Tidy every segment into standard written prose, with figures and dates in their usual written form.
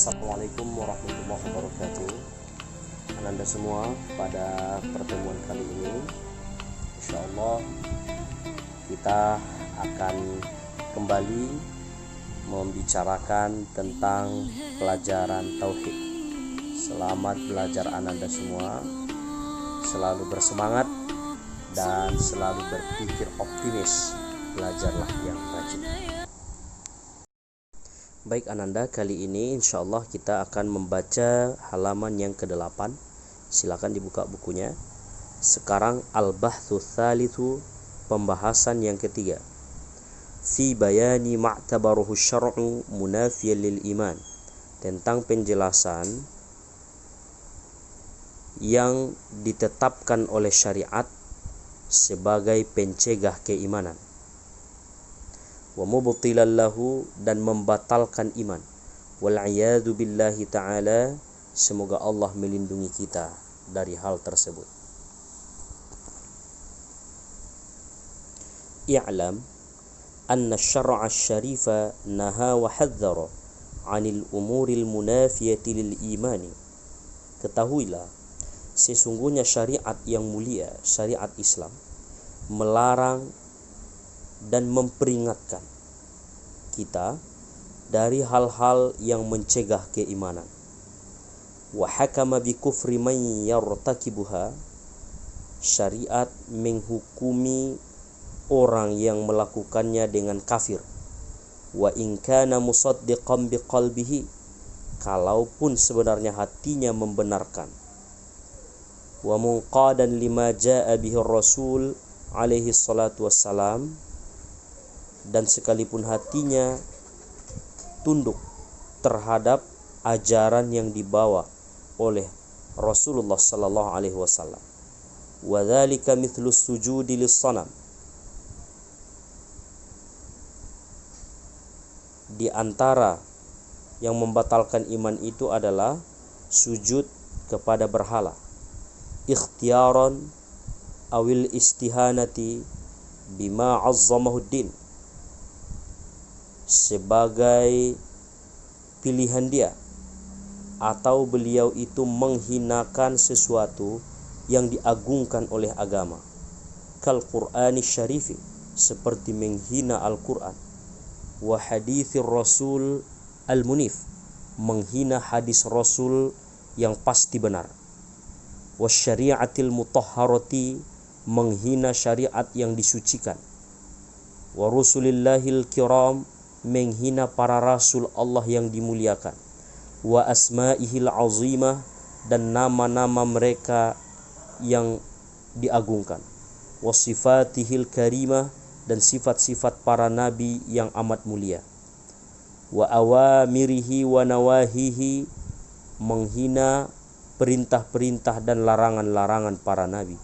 Assalamualaikum warahmatullahi wabarakatuh. Ananda semua, pada pertemuan kali ini insya Allah kita akan kembali membicarakan tentang pelajaran tauhid. Selamat belajar Ananda semua, selalu bersemangat dan selalu berpikir optimis. Belajarlah yang rajin. Baik Ananda, kali ini insya Allah kita akan membaca halaman yang ke-8. Silakan dibuka bukunya. Sekarang Al-Bahthu Tsalitsu, pembahasan yang ketiga. Fi bayani ma'tabaruhu syar'u munafiyan lil iman, tentang penjelasan yang ditetapkan oleh syariat sebagai pencegah keimanan. Wa mubtilan lahu, dan membatalkan iman. Wal a'yadu billahi ta'ala, semoga Allah melindungi kita dari hal tersebut. I'lam anna syar'a syarifa naha wa hadzara 'anil umuril munafiyati lil imani. Ketahuilah, sesungguhnya syariat yang mulia, syariat Islam, melarang dan memperingatkan kita dari hal-hal yang mencegah keimanan. Wa hakama bi kufri man yartakibuha, syariat menghukumi orang yang melakukannya dengan kafir. Wa in kana musaddiqan biqalbihi, kalaupun sebenarnya hatinya membenarkan. Wa munqadan lima jaa bihi Rasul alaihi salatu wassalam, dan sekalipun hatinya tunduk terhadap ajaran yang dibawa oleh Rasulullah sallallahu alaihi wasallam. Wa dzalika mithlu sujudi lis-sanam, di antara yang membatalkan iman itu adalah sujud kepada berhala, ikhtiyaran awil istihanati bima azzamahu din, sebagai pilihan dia, atau beliau itu menghinakan sesuatu yang diagungkan oleh agama. Kal Qur'ani syarifi, seperti menghina Al-Quran. Wa hadithir Rasul al-munif, menghina hadis Rasul yang pasti benar. Wa syari'atil mutahharati, menghina syariat yang disucikan. Wa rusulillahil kiram, menghina para rasul Allah yang dimuliakan. Wa asma'ihil azimah, dan nama-nama mereka yang diagungkan. Wa sifatihil karimah, dan sifat-sifat para nabi yang amat mulia. Wa awamirihi wa nawahihi, menghina perintah-perintah dan larangan-larangan para nabi.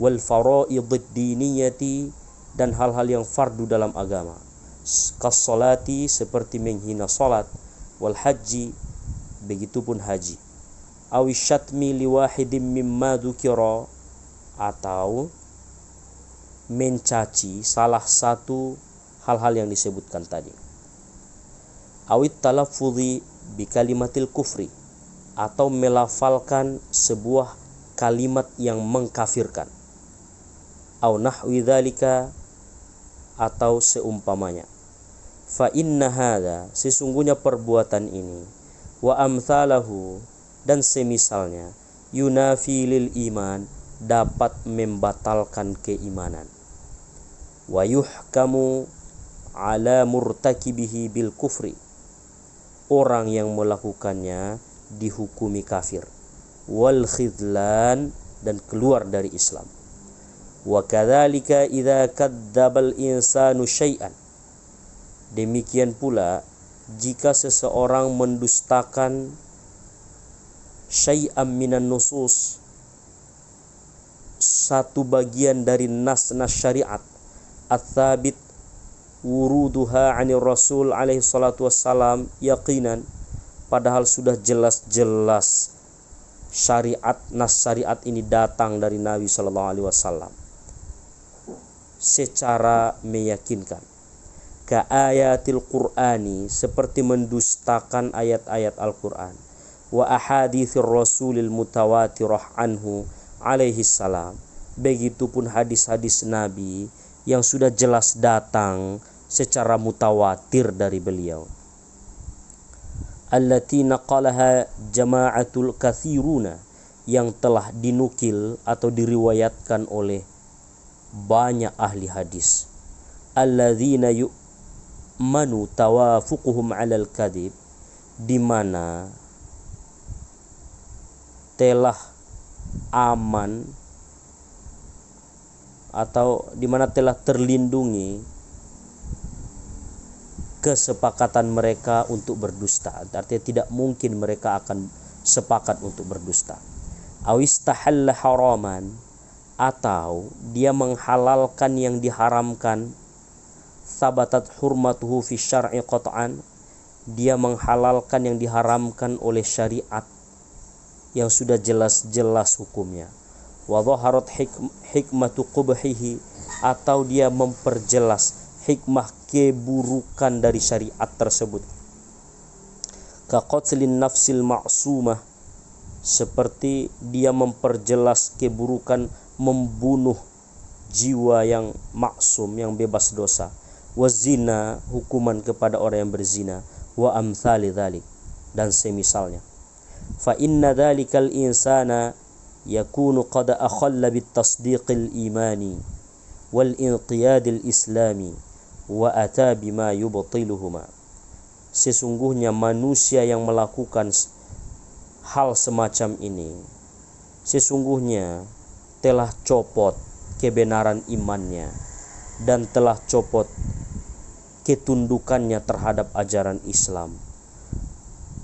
Wal faraidid diniyati, dan hal-hal yang fardu dalam agama. Kas-salati, seperti menghina salat. Wal haji, begitupun haji. Awi syatmi liwahidin mimma dzukira, atau mencaci salah satu hal-hal yang disebutkan tadi. Awit talaffudhi bi kalimatil kufri, atau melafalkan sebuah kalimat yang mengkafirkan. Au nahwi dzalika, atau seumpamanya. Fa inna hadza, sesungguhnya perbuatan ini, wa amthalahu, dan semisalnya, yunafi lil iman, dapat membatalkan keimanan. Wa yuhkamu ala murtakibihi bil kufri, orang yang melakukannya dihukumi kafir. Wal khidlan, dan keluar dari Islam. Wa kadzalika idza kadzdzabal insanu syai'an, demikian pula jika seseorang mendustakan syai'an minan nusus, satu bagian dari nas-nas syariat, ats-tsabit wuruduha 'anir Rasul alaihi salatu wassalam yaqinan, padahal sudah jelas-jelas syariat, nas syariat ini datang dari Nabi sallallahu alaihi wasallam secara meyakinkan. ka ayatil qur'ani, seperti mendustakan ayat-ayat Al-Qur'an, wa ahaditsir rasulil mutawatirah anhu alaihi salam, begitupun hadis-hadis Nabi yang sudah jelas datang secara mutawatir dari beliau, allati naqalaha jama'atul kathiruna, yang telah dinukil atau diriwayatkan oleh banyak ahli hadis, alladzina yu'manu tawafuquhum 'alal kadhib, di mana telah aman atau di mana telah terlindungi kesepakatan mereka untuk berdusta. Artinya tidak mungkin mereka akan sepakat untuk berdusta. Awistahalla haraman, atau dia menghalalkan yang diharamkan, sabatat hurmatuhu fi syar'i qat'an, dia menghalalkan yang diharamkan oleh syariat yang sudah jelas-jelas hukumnya. Wa dhaharat hikmatu qubhihi, atau dia memperjelas hikmah keburukan dari syariat tersebut. Ka qatlin nafsil ma'sumah, seperti dia memperjelas keburukan membunuh jiwa yang maksum, yang bebas dosa. Wa zina, hukuman kepada orang yang berzina. Wa amthali dzalik, dan semisalnya. Fa inna dzalikal insana yakunu qad akhalla bit tasdiqil imani wal inqiyadil islami wa ata bima yubtiluhuma. Sesungguhnya manusia yang melakukan hal semacam ini sesungguhnya telah copot kebenaran imannya dan telah copot ketundukannya terhadap ajaran Islam,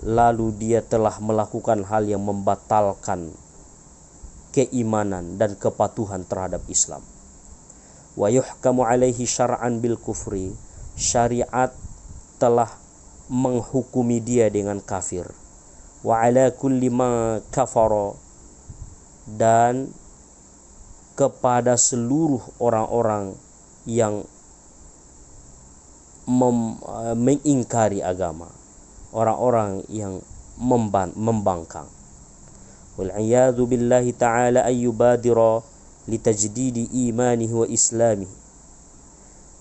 lalu dia telah melakukan hal yang membatalkan keimanan dan kepatuhan terhadap Islam. Wa yuhkamu alaihi syar'an bil kufri, syariat telah menghukumi dia dengan kafir. Wa ala kulli ma kafara, dan kepada seluruh orang-orang yang mengingkari agama, orang-orang yang membangkang. Wal iyadzu billahi ta'ala ayyubadira litajdidi imanihi wa islamihi,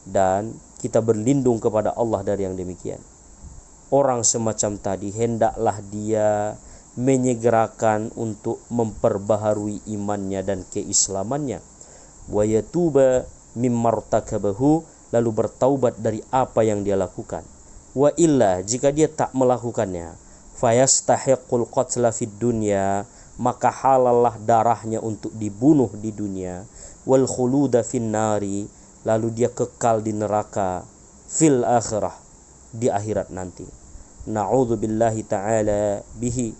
dan kita berlindung kepada Allah dari yang demikian. Orang semacam tadi hendaklah dia menyegerakan untuk memperbaharui imannya dan keislamannya, wa yatuba mimmartakabahu, lalu bertaubat dari apa yang dia lakukan. Wa illa, jika dia tak melakukannya, fayastahiqul qatla fid dunya, maka halallah darahnya untuk dibunuh di dunia, wal khuluda fin nari, lalu dia kekal di neraka, fil akhirah, di akhirat nanti. Na'udzubillahi ta'ala bihi,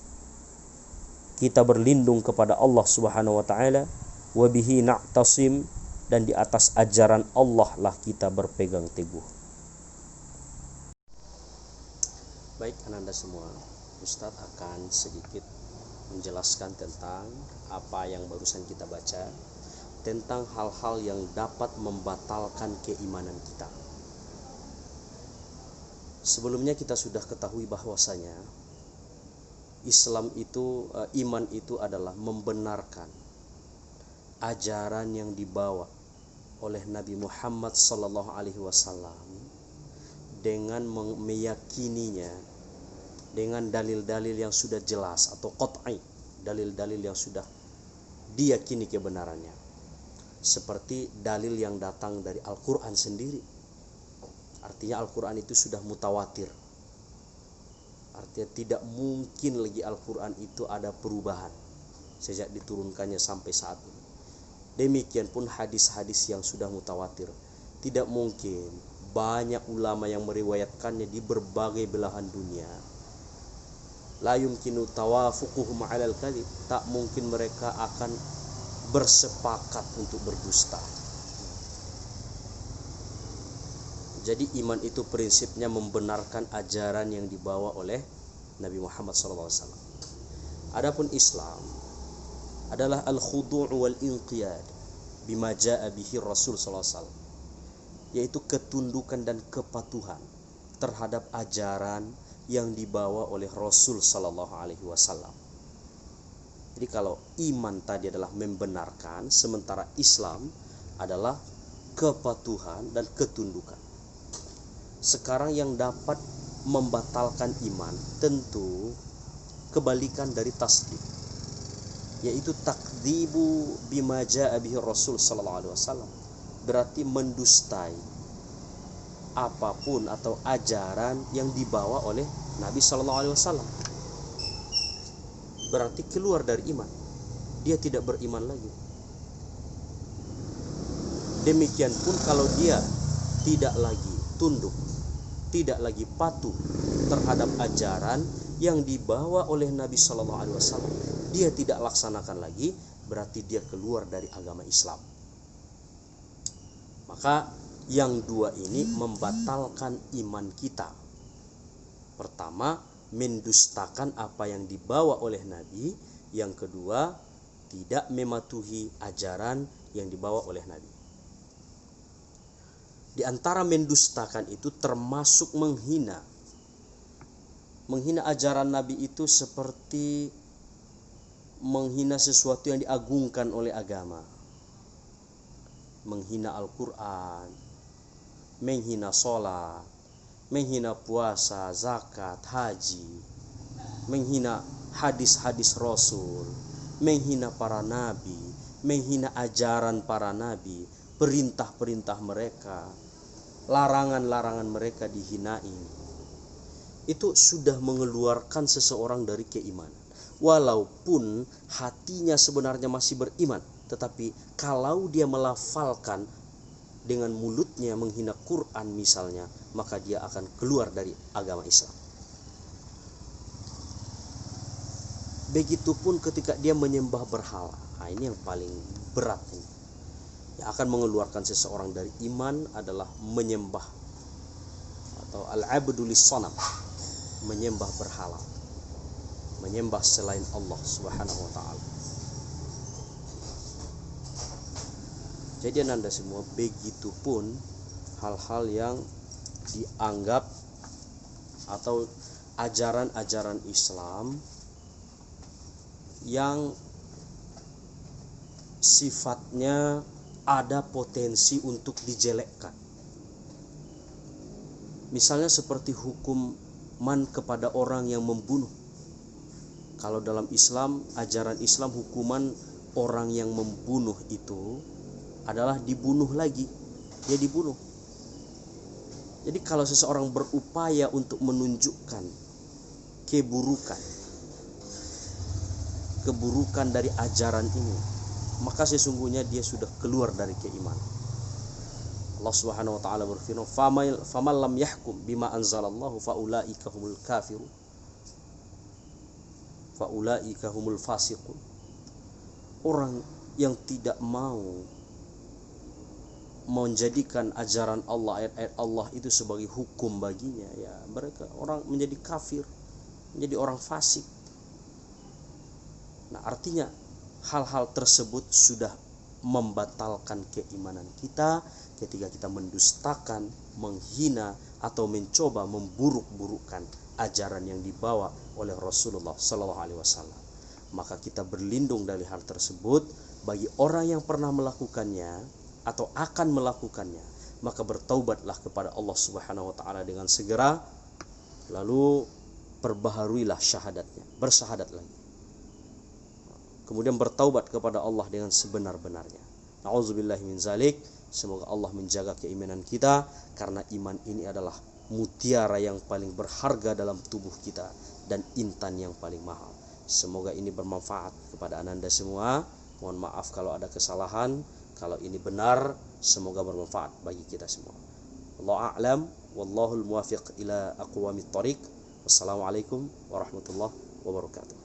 kita berlindung kepada Allah Subhanahu wa taala, wa bihi na'tasim, dan di atas ajaran Allah lah kita berpegang teguh. Baik Ananda semua, Ustadz akan sedikit menjelaskan tentang apa yang barusan kita baca, tentang hal-hal yang dapat membatalkan keimanan kita. Sebelumnya kita sudah ketahui bahwasanya Islam itu, iman itu adalah membenarkan ajaran yang dibawa oleh Nabi Muhammad SAW dengan meyakininya dengan dalil-dalil yang sudah jelas atau qat'i, dalil-dalil yang sudah diyakini kebenarannya, seperti dalil yang datang dari Al-Quran sendiri. Artinya Al-Quran itu sudah mutawatir, artinya tidak mungkin lagi Al-Quran itu ada perubahan sejak diturunkannya sampai saat ini. Demikian pun hadis-hadis yang sudah mutawatir, tidak mungkin banyak ulama yang meriwayatkannya di berbagai belahan dunia. La yumkinu tawafuquhum 'alal kadhib, tak mungkin mereka akan bersepakat untuk berdusta. Jadi iman itu prinsipnya membenarkan ajaran yang dibawa oleh Nabi Muhammad SAW. Adapun Islam adalah al-khudu' wal inqiyad bima jaa bihi Rasul SAW. yaitu ketundukan dan kepatuhan terhadap ajaran yang dibawa oleh Rasul Sallallahu Alaihi Wasallam. Jadi kalau iman tadi adalah membenarkan, sementara Islam adalah kepatuhan dan ketundukan. Sekarang yang dapat membatalkan iman tentu kebalikan dari tasdik, yaitu takdzibu bima jaa bihi Rasul sallallahu alaihi wasallam, berarti mendustai apapun atau ajaran yang dibawa oleh Nabi sallallahu alaihi wasallam. Berarti keluar dari iman, dia tidak beriman lagi. Demikian pun kalau dia tidak lagi tunduk, tidak lagi patuh terhadap ajaran yang dibawa oleh Nabi sallallahu alaihi wasallam, dia tidak laksanakan lagi, berarti dia keluar dari agama Islam. Maka yang dua ini membatalkan iman kita. Pertama, mendustakan apa yang dibawa oleh Nabi. Yang kedua, tidak mematuhi ajaran yang dibawa oleh Nabi. Di antara mendustakan itu termasuk menghina. Menghina ajaran Nabi itu seperti menghina sesuatu yang diagungkan oleh agama. Menghina Al-Quran, menghina sholat, menghina puasa, zakat, haji, menghina hadis-hadis Rasul, menghina para nabi, menghina ajaran para nabi, perintah-perintah mereka, larangan-larangan mereka dihinai. Itu sudah mengeluarkan seseorang dari keimanan. Walaupun hatinya sebenarnya masih beriman, tetapi kalau dia melafalkan dengan mulutnya menghina Quran misalnya, maka dia akan keluar dari agama Islam. Begitupun ketika dia menyembah berhala. Nah, ini yang paling berat ini. Yang akan mengeluarkan seseorang dari iman adalah menyembah atau al-'abdu lis-sanam, menyembah berhala, menyembah selain Allah Subhanahu wa taala. Jadi Anda semua, begitupun hal-hal yang dianggap atau ajaran-ajaran Islam yang sifatnya ada potensi untuk dijelekkan. Misalnya seperti hukuman kepada orang yang membunuh. Kalau dalam Islam, ajaran Islam, hukuman orang yang membunuh itu adalah dibunuh lagi, dia dibunuh. Jadi kalau seseorang berupaya untuk menunjukkan keburukan dari ajaran ini, maka sesungguhnya dia sudah keluar dari keimanan. Allah Subhanahu wa taala berfirman, "Faman lam yahkum bima anzalallahu faulaika humul kafirun, faulaika humul fasiqun." Orang yang tidak mau menjadikan ajaran Allah, ayat-ayat Allah itu sebagai hukum baginya, ya mereka orang menjadi kafir, menjadi orang fasik. Nah, artinya hal-hal tersebut sudah membatalkan keimanan kita ketika kita mendustakan, menghina atau mencoba memburuk-burukkan ajaran yang dibawa oleh Rasulullah sallallahu alaihi wasallam. Maka kita berlindung dari hal tersebut. Bagi orang yang pernah melakukannya atau akan melakukannya, maka bertaubatlah kepada Allah Subhanahu wa taala dengan segera, lalu perbaharuilah syahadatnya, bersyahadat lagi. Kemudian bertaubat kepada Allah dengan sebenar-benarnya. Nauzubillahi min zalik. Semoga Allah menjaga keimanan kita, karena iman ini adalah mutiara yang paling berharga dalam tubuh kita dan intan yang paling mahal. Semoga ini bermanfaat kepada Ananda semua. Mohon maaf kalau ada kesalahan. Kalau ini benar, semoga bermanfaat bagi kita semua. Wallahu a'lam, wallahul muwafiq ila aqwamit thoriq. Wassalamualaikum warahmatullahi wabarakatuh.